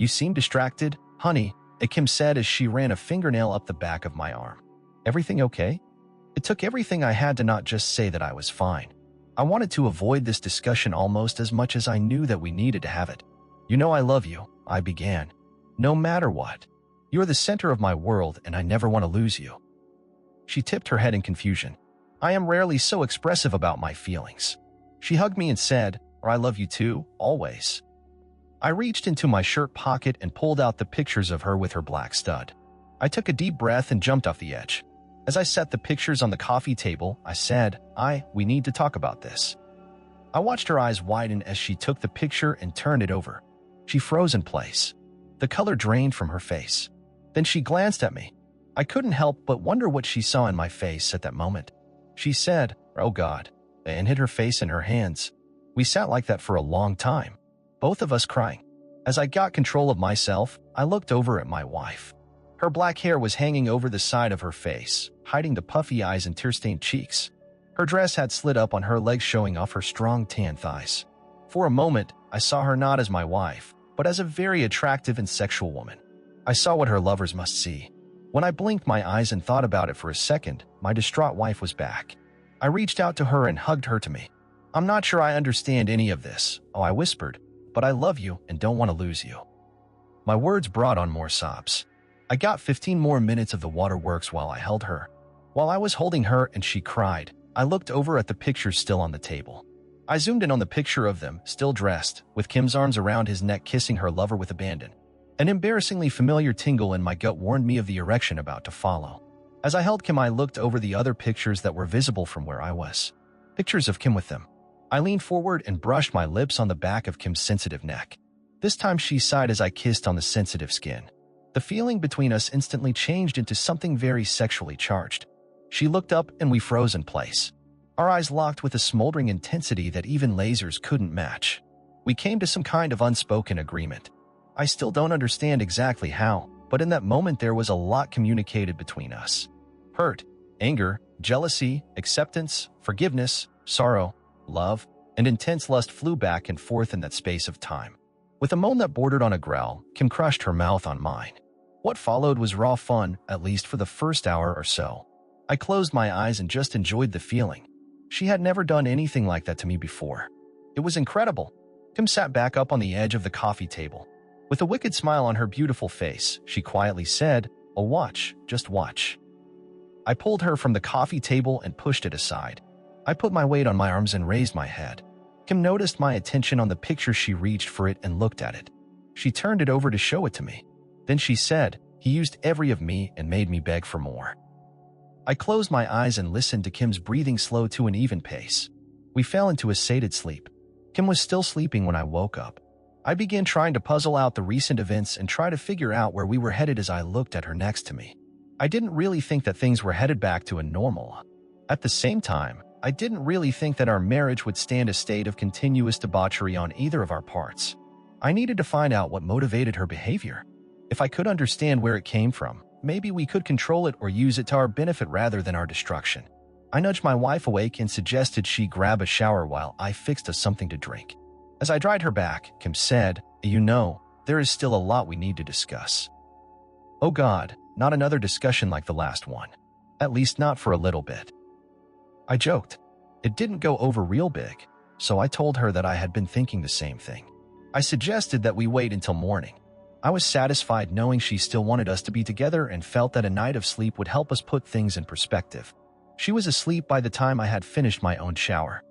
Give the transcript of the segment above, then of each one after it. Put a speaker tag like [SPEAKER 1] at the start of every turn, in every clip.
[SPEAKER 1] You seem distracted, honey, Kim said as she ran a fingernail up the back of my arm. Everything okay? It took everything I had to not just say that I was fine. I wanted to avoid this discussion almost as much as I knew that we needed to have it. You know I love you, I began. No matter what. You're the center of my world and I never want to lose you. She tipped her head in confusion. I am rarely so expressive about my feelings. She hugged me and said, I love you too, always. I reached into my shirt pocket and pulled out the pictures of her with her black stud. I took a deep breath and jumped off the edge. As I set the pictures on the coffee table, I said, we need to talk about this. I watched her eyes widen as she took the picture and turned it over. She froze in place. The color drained from her face. Then she glanced at me. I couldn't help but wonder what she saw in my face at that moment. She said, oh God, and hid her face in her hands. We sat like that for a long time, both of us crying. As I got control of myself, I looked over at my wife. Her black hair was hanging over the side of her face, hiding the puffy eyes and tear-stained cheeks. Her dress had slid up on her legs, showing off her strong tan thighs. For a moment, I saw her not as my wife, but as a very attractive and sexual woman. I saw what her lovers must see. When I blinked my eyes and thought about it for a second, my distraught wife was back. I reached out to her and hugged her to me. I'm not sure I understand any of this, I whispered, but I love you and don't want to lose you. My words brought on more sobs. I got 15 more minutes of the waterworks while I held her. While I was holding her and she cried, I looked over at the pictures still on the table. I zoomed in on the picture of them, still dressed, with Kim's arms around his neck kissing her lover with abandon. An embarrassingly familiar tingle in my gut warned me of the erection about to follow. As I held Kim, I looked over the other pictures that were visible from where I was. Pictures of Kim with them. I leaned forward and brushed my lips on the back of Kim's sensitive neck. This time she sighed as I kissed on the sensitive skin. The feeling between us instantly changed into something very sexually charged. She looked up and we froze in place. Our eyes locked with a smoldering intensity that even lasers couldn't match. We came to some kind of unspoken agreement. I still don't understand exactly how, but in that moment there was a lot communicated between us. Hurt, anger, jealousy, acceptance, forgiveness, sorrow, love, and intense lust flew back and forth in that space of time. With a moan that bordered on a growl, Kim crushed her mouth on mine. What followed was raw fun, at least for the first hour or so. I closed my eyes and just enjoyed the feeling. She had never done anything like that to me before. It was incredible. Kim sat back up on the edge of the coffee table. With a wicked smile on her beautiful face, she quietly said, "Oh, watch, just watch." I pulled her from the coffee table and pushed it aside. I put my weight on my arms and raised my head. Kim noticed my attention on the picture. She reached for it and looked at it. She turned it over to show it to me. Then she said, "He used every of me and made me beg for more." I closed my eyes and listened to Kim's breathing slow to an even pace. We fell into a sated sleep. Kim was still sleeping when I woke up. I began trying to puzzle out the recent events and try to figure out where we were headed as I looked at her next to me. I didn't really think that things were headed back to a normal. At the same time, I didn't really think that our marriage would stand a state of continuous debauchery on either of our parts. I needed to find out what motivated her behavior. If I could understand where it came from, maybe we could control it or use it to our benefit rather than our destruction. I nudged my wife awake and suggested she grab a shower while I fixed us something to drink. As I dried her back, Kim said, "You know, there is still a lot we need to discuss." Oh God, not another discussion like the last one. At least not for a little bit. I joked. It didn't go over real big, so I told her that I had been thinking the same thing. I suggested that we wait until morning. I was satisfied knowing she still wanted us to be together and felt that a night of sleep would help us put things in perspective. She was asleep by the time I had finished my own shower.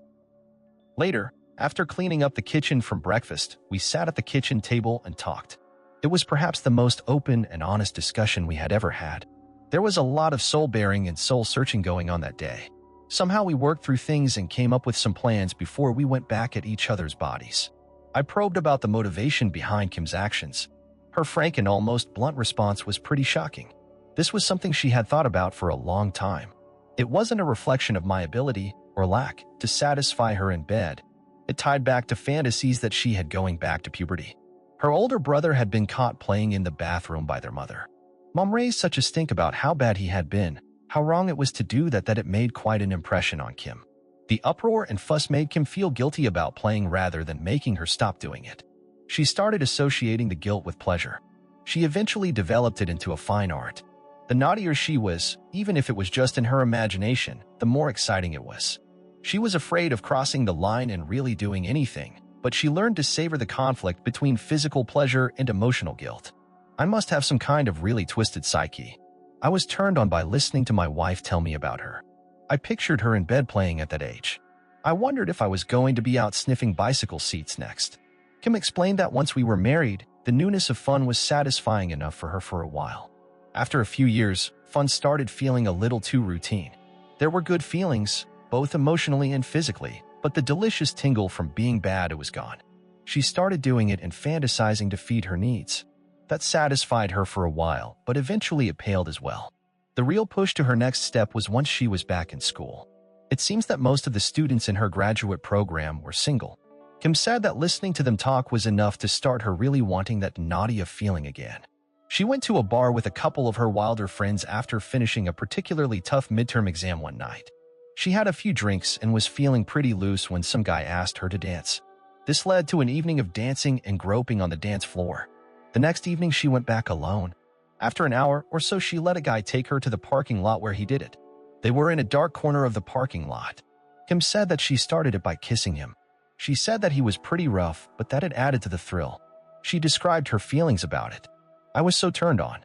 [SPEAKER 1] Later, after cleaning up the kitchen from breakfast, we sat at the kitchen table and talked. It was perhaps the most open and honest discussion we had ever had. There was a lot of soul-bearing and soul-searching going on that day. Somehow we worked through things and came up with some plans before we went back at each other's bodies. I probed about the motivation behind Kim's actions. Her frank and almost blunt response was pretty shocking. This was something she had thought about for a long time. It wasn't a reflection of my ability, or lack, to satisfy her in bed. It tied back to fantasies that she had going back to puberty. Her older brother had been caught playing in the bathroom by their mother. Mom raised such a stink about how bad he had been, how wrong it was to do that it made quite an impression on Kim. The uproar and fuss made Kim feel guilty about playing rather than making her stop doing it. She started associating the guilt with pleasure. She eventually developed it into a fine art. The naughtier she was, even if it was just in her imagination, the more exciting it was. She was afraid of crossing the line and really doing anything, but she learned to savor the conflict between physical pleasure and emotional guilt. I must have some kind of really twisted psyche. I was turned on by listening to my wife tell me about her. I pictured her in bed playing at that age. I wondered if I was going to be out sniffing bicycle seats next. Kim explained that once we were married, the newness of fun was satisfying enough for her for a while. After a few years, fun started feeling a little too routine. There were good feelings, both emotionally and physically, but the delicious tingle from being bad was gone. She started doing it and fantasizing to feed her needs. That satisfied her for a while, but eventually it paled as well. The real push to her next step was once she was back in school. It seems that most of the students in her graduate program were single. Kim said that listening to them talk was enough to start her really wanting that naughty feeling again. She went to a bar with a couple of her wilder friends after finishing a particularly tough midterm exam one night. She had a few drinks and was feeling pretty loose when some guy asked her to dance. This led to an evening of dancing and groping on the dance floor. The next evening she went back alone. After an hour or so she let a guy take her to the parking lot where he did it. They were in a dark corner of the parking lot. Kim said that she started it by kissing him. She said that he was pretty rough, but that it added to the thrill. She described her feelings about it. I was so turned on.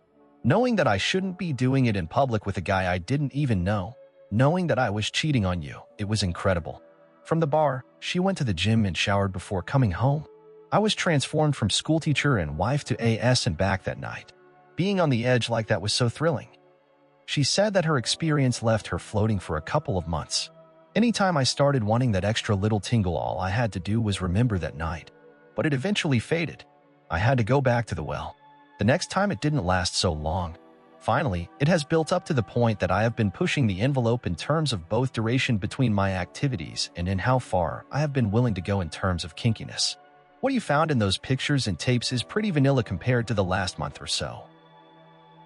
[SPEAKER 1] Knowing that I shouldn't be doing it in public with a guy I didn't even know. Knowing that I was cheating on you, it was incredible. From the bar, she went to the gym and showered before coming home. I was transformed from schoolteacher and wife to AS and back that night. Being on the edge like that was so thrilling. She said that her experience left her floating for a couple of months. Anytime I started wanting that extra little tingle, all I had to do was remember that night. But it eventually faded. I had to go back to the well. The next time it didn't last so long. Finally, it has built up to the point that I have been pushing the envelope in terms of both duration between my activities and in how far I have been willing to go in terms of kinkiness. What you found in those pictures and tapes is pretty vanilla compared to the last month or so.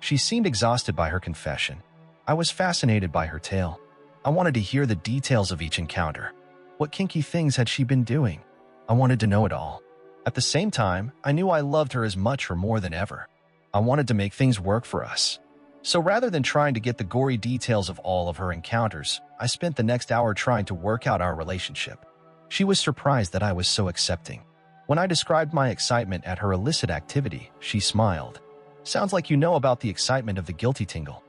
[SPEAKER 1] She seemed exhausted by her confession. I was fascinated by her tale. I wanted to hear the details of each encounter. What kinky things had she been doing? I wanted to know it all. At the same time, I knew I loved her as much or more than ever. I wanted to make things work for us. So rather than trying to get the gory details of all of her encounters, I spent the next hour trying to work out our relationship. She was surprised that I was so accepting. When I described my excitement at her illicit activity, she smiled. Sounds like you know about the excitement of the guilty tingle.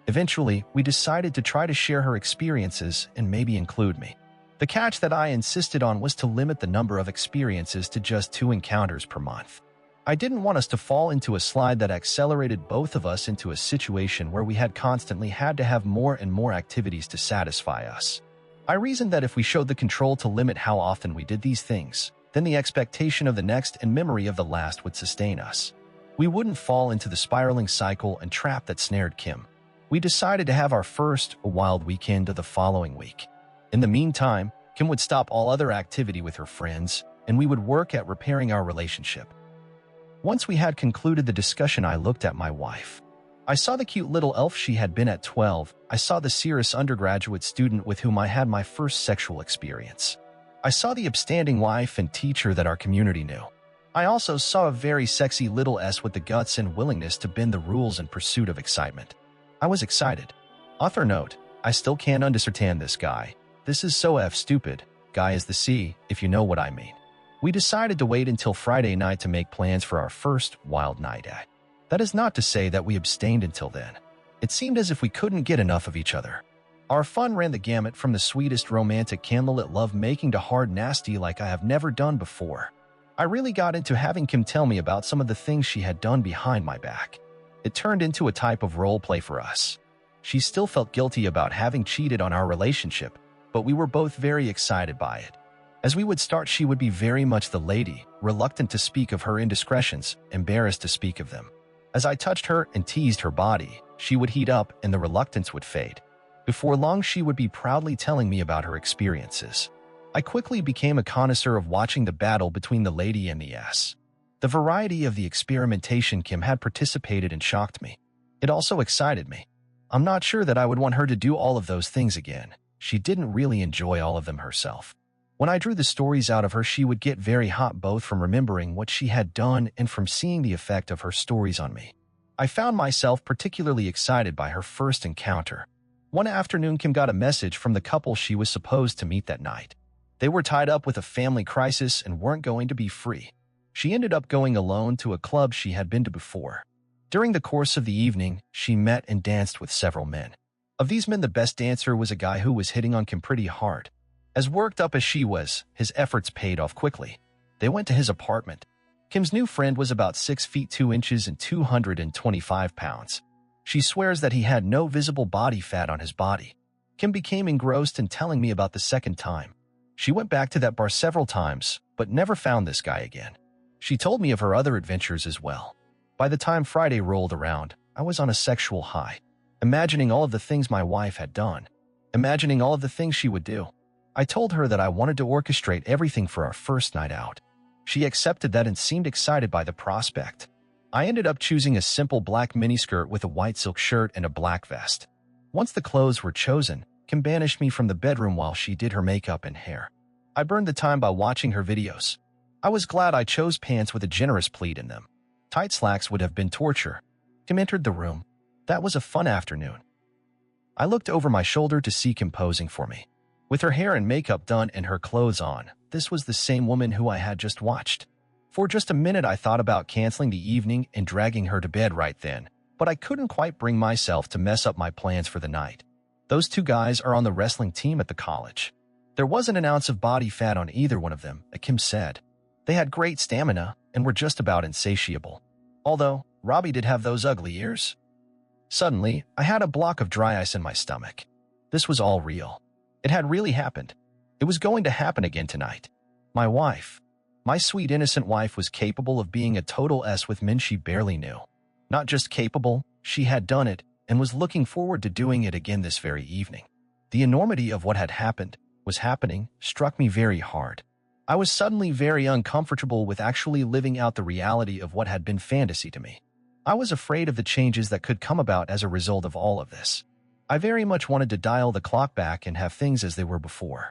[SPEAKER 1] Eventually, we decided to try to share her experiences and maybe include me. The catch that I insisted on was to limit the number of experiences to just 2 encounters per month. I didn't want us to fall into a slide that accelerated both of us into a situation where we had constantly had to have more and more activities to satisfy us. I reasoned that if we showed the control to limit how often we did these things, then the expectation of the next and memory of the last would sustain us. We wouldn't fall into the spiraling cycle and trap that snared Kim. We decided to have our first wild weekend of the following week. In the meantime, Kim would stop all other activity with her friends, and we would work at repairing our relationship. Once we had concluded the discussion, I looked at my wife. I saw the cute little elf she had been at 12. I saw the serious undergraduate student with whom I had my first sexual experience. I saw the upstanding wife and teacher that our community knew. I also saw a very sexy little S with the guts and willingness to bend the rules in pursuit of excitement. I was excited. Author note, I still can't understand this guy. This is so stupid. Guy is the C, if you know what I mean. We decided to wait until Friday night to make plans for our first wild night. That is not to say that we abstained until then. It seemed as if we couldn't get enough of each other. Our fun ran the gamut from the sweetest romantic candlelit love-making to hard nasty like I have never done before. I really got into having Kim tell me about some of the things she had done behind my back. It turned into a type of role play for us. She still felt guilty about having cheated on our relationship, but we were both very excited by it. As we would start, she would be very much the lady, reluctant to speak of her indiscretions, embarrassed to speak of them. As I touched her and teased her body, she would heat up and the reluctance would fade. Before long, she would be proudly telling me about her experiences. I quickly became a connoisseur of watching the battle between the lady and the S. The variety of the experimentation Kim had participated in shocked me. It also excited me. I'm not sure that I would want her to do all of those things again. She didn't really enjoy all of them herself. When I drew the stories out of her, she would get very hot, both from remembering what she had done and from seeing the effect of her stories on me. I found myself particularly excited by her first encounter. One afternoon, Kim got a message from the couple she was supposed to meet that night. They were tied up with a family crisis and weren't going to be free. She ended up going alone to a club she had been to before. During the course of the evening, she met and danced with several men. Of these men, the best dancer was a guy who was hitting on Kim pretty hard. As worked up as she was, his efforts paid off quickly. They went to his apartment. Kim's new friend was about 6 feet 2 inches and 225 pounds. She swears that he had no visible body fat on his body. Kim became engrossed in telling me about the second time. She went back to that bar several times, but never found this guy again. She told me of her other adventures as well. By the time Friday rolled around, I was on a sexual high, imagining all of the things my wife had done, imagining all of the things she would do. I told her that I wanted to orchestrate everything for our first night out. She accepted that and seemed excited by the prospect. I ended up choosing a simple black miniskirt with a white silk shirt and a black vest. Once the clothes were chosen, Kim banished me from the bedroom while she did her makeup and hair. I burned the time by watching her videos. I was glad I chose pants with a generous pleat in them. Tight slacks would have been torture. Kim entered the room. That was a fun afternoon. I looked over my shoulder to see Kim posing for me. With her hair and makeup done and her clothes on, this was the same woman who I had just watched. For just a minute, I thought about canceling the evening and dragging her to bed right then, but I couldn't quite bring myself to mess up my plans for the night. Those two guys are on the wrestling team at the college. There wasn't an ounce of body fat on either one of them, Kim said. They had great stamina and were just about insatiable. Although, Robbie did have those ugly ears. Suddenly, I had a block of dry ice in my stomach. This was all real. It had really happened. It was going to happen again tonight. My wife, my sweet innocent wife, was capable of being a total S with men she barely knew. Not just capable, she had done it and was looking forward to doing it again this very evening. The enormity of what had happened, was happening, struck me very hard. I was suddenly very uncomfortable with actually living out the reality of what had been fantasy to me. I was afraid of the changes that could come about as a result of all of this. I very much wanted to dial the clock back and have things as they were before.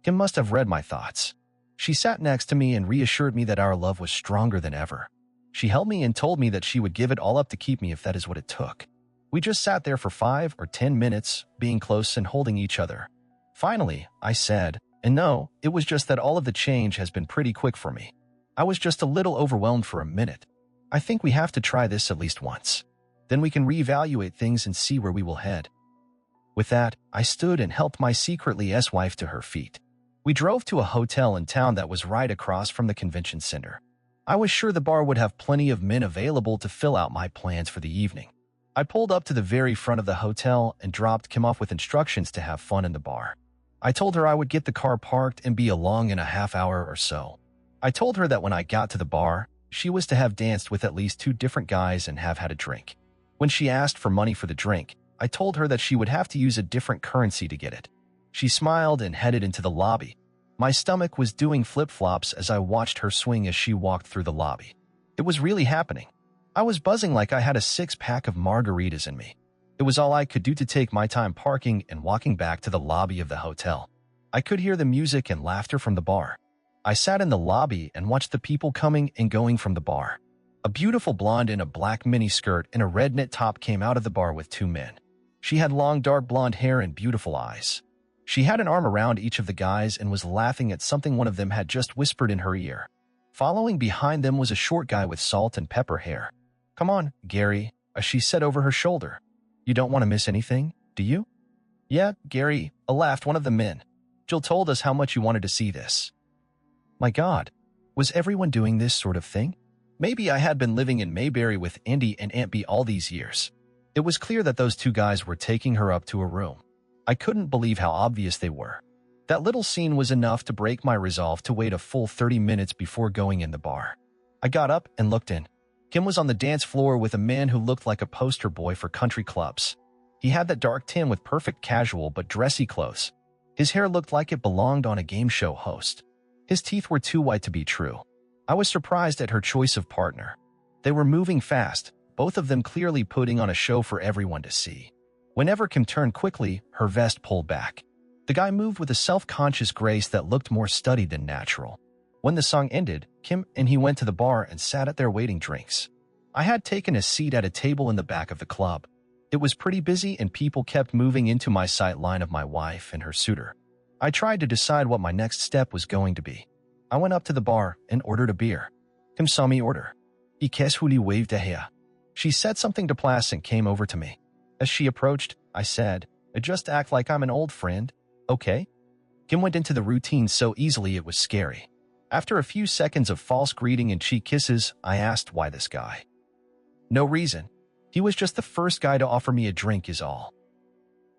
[SPEAKER 1] Kim must have read my thoughts. She sat next to me and reassured me that our love was stronger than ever. She held me and told me that she would give it all up to keep me if that is what it took. We just sat there for 5 or 10 minutes, being close and holding each other. Finally, I said, and no, it was just that all of the change has been pretty quick for me. I was just a little overwhelmed for a minute. I think we have to try this at least once. Then we can reevaluate things and see where we will head. With that, I stood and helped my secretly S-wife to her feet. We drove to a hotel in town that was right across from the convention center. I was sure the bar would have plenty of men available to fill out my plans for the evening. I pulled up to the very front of the hotel and dropped Kim off with instructions to have fun in the bar. I told her I would get the car parked and be along in a half hour or so. I told her that when I got to the bar, she was to have danced with at least 2 different guys and have had a drink. When she asked for money for the drink, I told her that she would have to use a different currency to get it. She smiled and headed into the lobby. My stomach was doing flip-flops as I watched her swing as she walked through the lobby. It was really happening. I was buzzing like I had a 6-pack of margaritas in me. It was all I could do to take my time parking and walking back to the lobby of the hotel. I could hear the music and laughter from the bar. I sat in the lobby and watched the people coming and going from the bar. A beautiful blonde in a black miniskirt and a red knit top came out of the bar with 2 men. She had long dark blonde hair and beautiful eyes. She had an arm around each of the guys and was laughing at something one of them had just whispered in her ear. Following behind them was a short guy with salt and pepper hair. "Come on, Gary," she said over her shoulder. "You don't want to miss anything, do you?" "Yeah, Gary," laughed one of the men. "Jill told us how much you wanted to see this." My God, was everyone doing this sort of thing? Maybe I had been living in Mayberry with Andy and Aunt B all these years. It was clear that those 2 guys were taking her up to a room. I couldn't believe how obvious they were. That little scene was enough to break my resolve to wait a full 30 minutes before going in the bar. I got up and looked in. Kim was on the dance floor with a man who looked like a poster boy for country clubs. He had that dark tan with perfect casual but dressy clothes. His hair looked like it belonged on a game show host. His teeth were too white to be true. I was surprised at her choice of partner. They were moving fast, both of them clearly putting on a show for everyone to see. Whenever Kim turned quickly, her vest pulled back. The guy moved with a self-conscious grace that looked more studied than natural. When the song ended, Kim and he went to the bar and sat at there waiting drinks. I had taken a seat at a table in the back of the club. It was pretty busy and people kept moving into my sight line of my wife and her suitor. I tried to decide what my next step was going to be. I went up to the bar and ordered a beer. Kim saw me order. Qu'est-ce que waved a here? She said something to Plas and came over to me. As she approached, I said, just act like I'm an old friend, okay? Kim went into the routine so easily it was scary. After a few seconds of false greeting and cheek kisses, I asked why this guy. No reason. He was just the first guy to offer me a drink is all.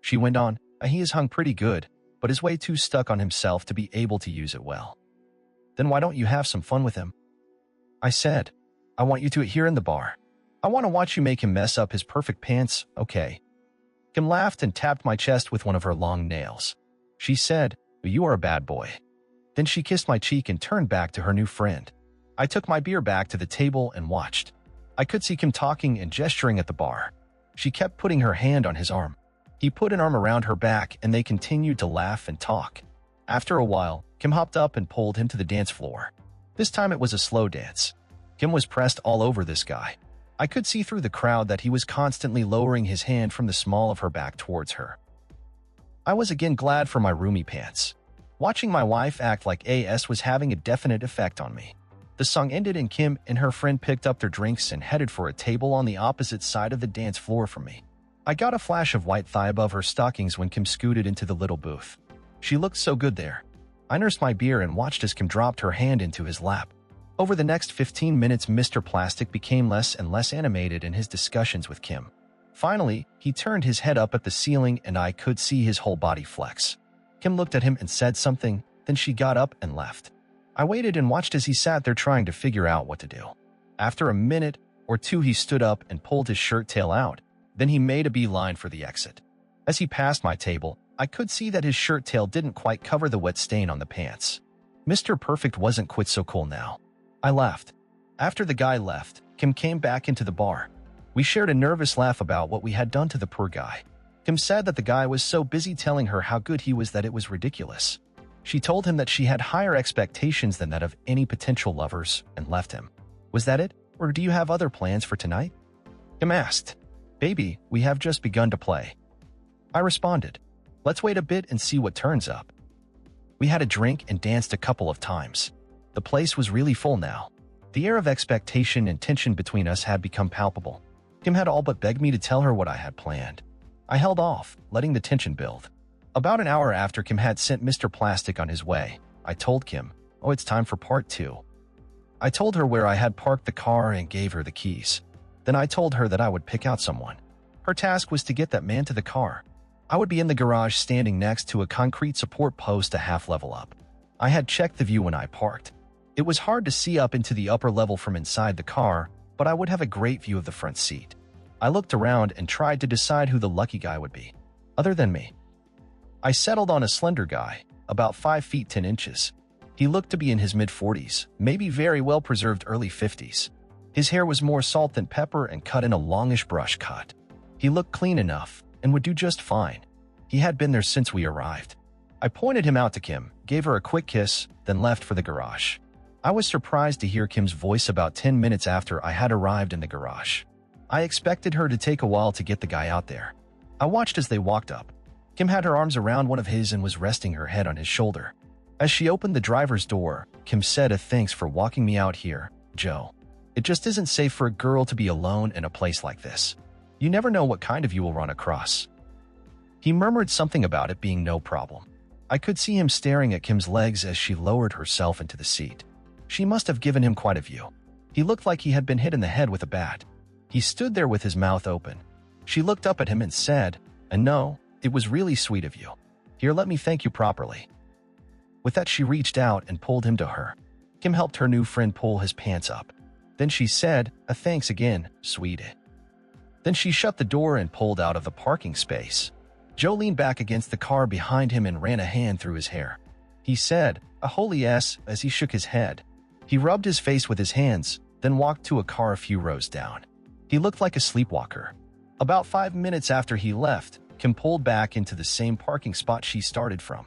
[SPEAKER 1] She went on, he is hung pretty good, but is way too stuck on himself to be able to use it well. Then why don't you have some fun with him? I said, I want you to here in the bar. I want to watch you make him mess up his perfect pants, okay? Kim laughed and tapped my chest with one of her long nails. She said, you are a bad boy. Then she kissed my cheek and turned back to her new friend. I took my beer back to the table and watched. I could see Kim talking and gesturing at the bar. She kept putting her hand on his arm. He put an arm around her back and they continued to laugh and talk. After a while, Kim hopped up and pulled him to the dance floor. This time it was a slow dance. Kim was pressed all over this guy. I could see through the crowd that he was constantly lowering his hand from the small of her back towards her. I was again glad for my roomy pants. Watching my wife act like AS was having a definite effect on me. The song ended and Kim and her friend picked up their drinks and headed for a table on the opposite side of the dance floor from me. I got a flash of white thigh above her stockings when Kim scooted into the little booth. She looked so good there. I nursed my beer and watched as Kim dropped her hand into his lap. Over the next 15 minutes, Mr. Plastic became less and less animated in his discussions with Kim. Finally, he turned his head up at the ceiling and I could see his whole body flex. Kim looked at him and said something, then she got up and left. I waited and watched as he sat there trying to figure out what to do. After a minute or two, he stood up and pulled his shirt tail out. Then he made a beeline for the exit. As he passed my table, I could see that his shirt tail didn't quite cover the wet stain on the pants. Mr. Perfect wasn't quite so cool now. I laughed. After the guy left, Kim came back into the bar. We shared a nervous laugh about what we had done to the poor guy. Kim said that the guy was so busy telling her how good he was that it was ridiculous. She told him that she had higher expectations than that of any potential lovers and left him. Was that it, or do you have other plans for tonight? Kim asked. Baby, we have just begun to play. I responded. Let's wait a bit and see what turns up. We had a drink and danced a couple of times. The place was really full now. The air of expectation and tension between us had become palpable. Kim had all but begged me to tell her what I had planned. I held off, letting the tension build. About an hour after Kim had sent Mr. Plastic on his way, I told Kim, oh, it's time for part 2. I told her where I had parked the car and gave her the keys. Then I told her that I would pick out someone. Her task was to get that man to the car. I would be in the garage standing next to a concrete support post a half level up. I had checked the view when I parked. It was hard to see up into the upper level from inside the car, but I would have a great view of the front seat. I looked around and tried to decide who the lucky guy would be, other than me. I settled on a slender guy, about 5 feet 10 inches. He looked to be in his mid-40s, maybe very well-preserved early 50s. His hair was more salt than pepper and cut in a longish brush cut. He looked clean enough and would do just fine. He had been there since we arrived. I pointed him out to Kim, gave her a quick kiss, then left for the garage. I was surprised to hear Kim's voice about 10 minutes after I had arrived in the garage. I expected her to take a while to get the guy out there. I watched as they walked up. Kim had her arms around one of his and was resting her head on his shoulder. As she opened the driver's door, Kim said, thanks for walking me out here, Joe. It just isn't safe for a girl to be alone in a place like this. You never know what kind of you will run across. He murmured something about it being no problem. I could see him staring at Kim's legs as she lowered herself into the seat. She must have given him quite a view. He looked like he had been hit in the head with a bat. He stood there with his mouth open. She looked up at him and said, no, it was really sweet of you. Here, let me thank you properly. With that, she reached out and pulled him to her. Kim helped her new friend pull his pants up. Then she said, thanks again, sweetie. Then she shut the door and pulled out of the parking space. Joe leaned back against the car behind him and ran a hand through his hair. He said, a holy yes, as he shook his head. He rubbed his face with his hands, then walked to a car a few rows down. He looked like a sleepwalker. About 5 minutes after he left, Kim pulled back into the same parking spot she started from.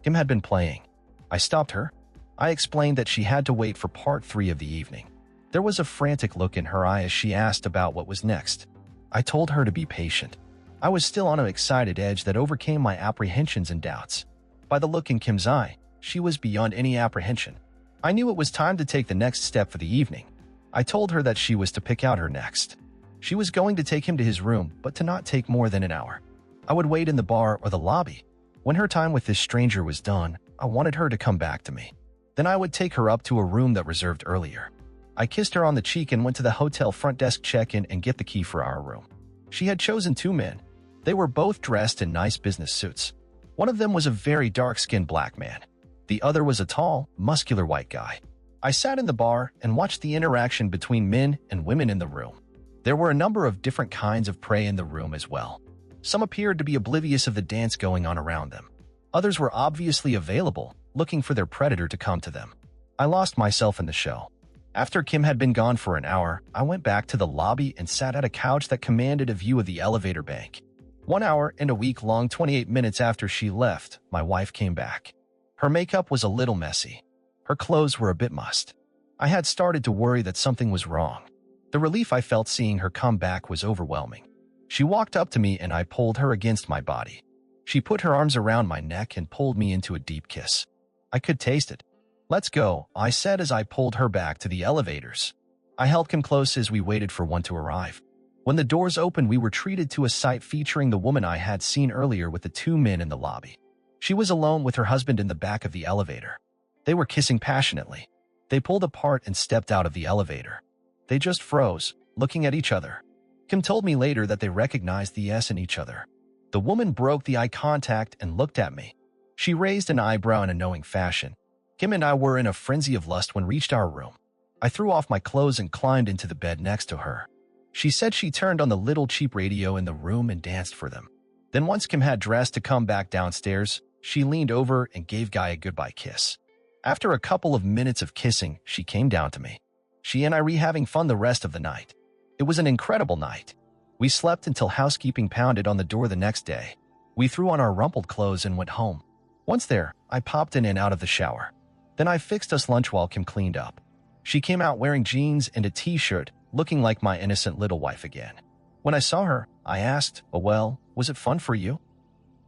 [SPEAKER 1] Kim had been playing. I stopped her. I explained that she had to wait for part 3 of the evening. There was a frantic look in her eye as she asked about what was next. I told her to be patient. I was still on an excited edge that overcame my apprehensions and doubts. By the look in Kim's eye, she was beyond any apprehension. I knew it was time to take the next step for the evening. I told her that she was to pick out her next. She was going to take him to his room, but to not take more than an hour. I would wait in the bar or the lobby. When her time with this stranger was done, I wanted her to come back to me. Then I would take her up to a room that reserved earlier. I kissed her on the cheek and went to the hotel front desk check-in and get the key for our room. She had chosen 2 men. They were both dressed in nice business suits. One of them was a very dark-skinned black man. The other was a tall, muscular white guy. I sat in the bar and watched the interaction between men and women in the room. There were a number of different kinds of prey in the room as well. Some appeared to be oblivious of the dance going on around them. Others were obviously available, looking for their predator to come to them. I lost myself in the show. After Kim had been gone for an hour, I went back to the lobby and sat at a couch that commanded a view of the elevator bank. 1 hour and a week-long 28 minutes after she left, my wife came back. Her makeup was a little messy. Her clothes were a bit mussed. I had started to worry that something was wrong. The relief I felt seeing her come back was overwhelming. She walked up to me and I pulled her against my body. She put her arms around my neck and pulled me into a deep kiss. I could taste it. "Let's go," I said as I pulled her back to the elevators. I held Kim close as we waited for one to arrive. When the doors opened, we were treated to a sight featuring the woman I had seen earlier with the 2 men in the lobby. She was alone with her husband in the back of the elevator. They were kissing passionately. They pulled apart and stepped out of the elevator. They just froze, looking at each other. Kim told me later that they recognized the S in each other. The woman broke the eye contact and looked at me. She raised an eyebrow in a knowing fashion. Kim and I were in a frenzy of lust when reached our room. I threw off my clothes and climbed into the bed next to her. She said she turned on the little cheap radio in the room and danced for them. Then once Kim had dressed to come back downstairs, she leaned over and gave Guy a goodbye kiss. After a couple of minutes of kissing, she came down to me. She and I were having fun the rest of the night. It was an incredible night. We slept until housekeeping pounded on the door the next day. We threw on our rumpled clothes and went home. Once there, I popped in and out of the shower. Then I fixed us lunch while Kim cleaned up. She came out wearing jeans and a t-shirt, looking like my innocent little wife again. When I saw her, I asked, "Oh well, was it fun for you?"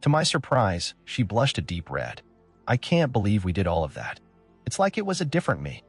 [SPEAKER 1] To my surprise, she blushed a deep red. "I can't believe we did all of that. It's like it was a different me."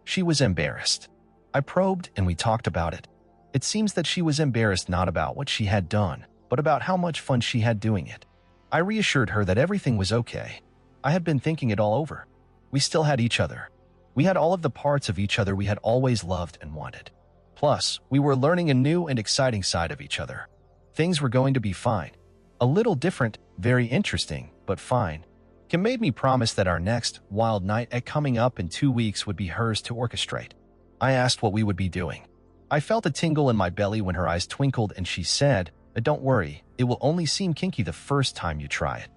[SPEAKER 1] She was embarrassed. I probed and we talked about it. It seems that she was embarrassed not about what she had done, but about how much fun she had doing it. I reassured her that everything was okay. I had been thinking it all over. We still had each other. We had all of the parts of each other we had always loved and wanted. Plus, we were learning a new and exciting side of each other. Things were going to be fine. A little different, very interesting, but fine. Kim made me promise that our next wild night at coming up in 2 weeks would be hers to orchestrate. I asked what we would be doing. I felt a tingle in my belly when her eyes twinkled and she said, "Don't worry, it will only seem kinky the first time you try it."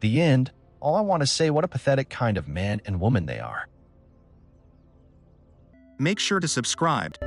[SPEAKER 1] The end. All I want to say, what a pathetic kind of man and woman they are.
[SPEAKER 2] Make sure to subscribe.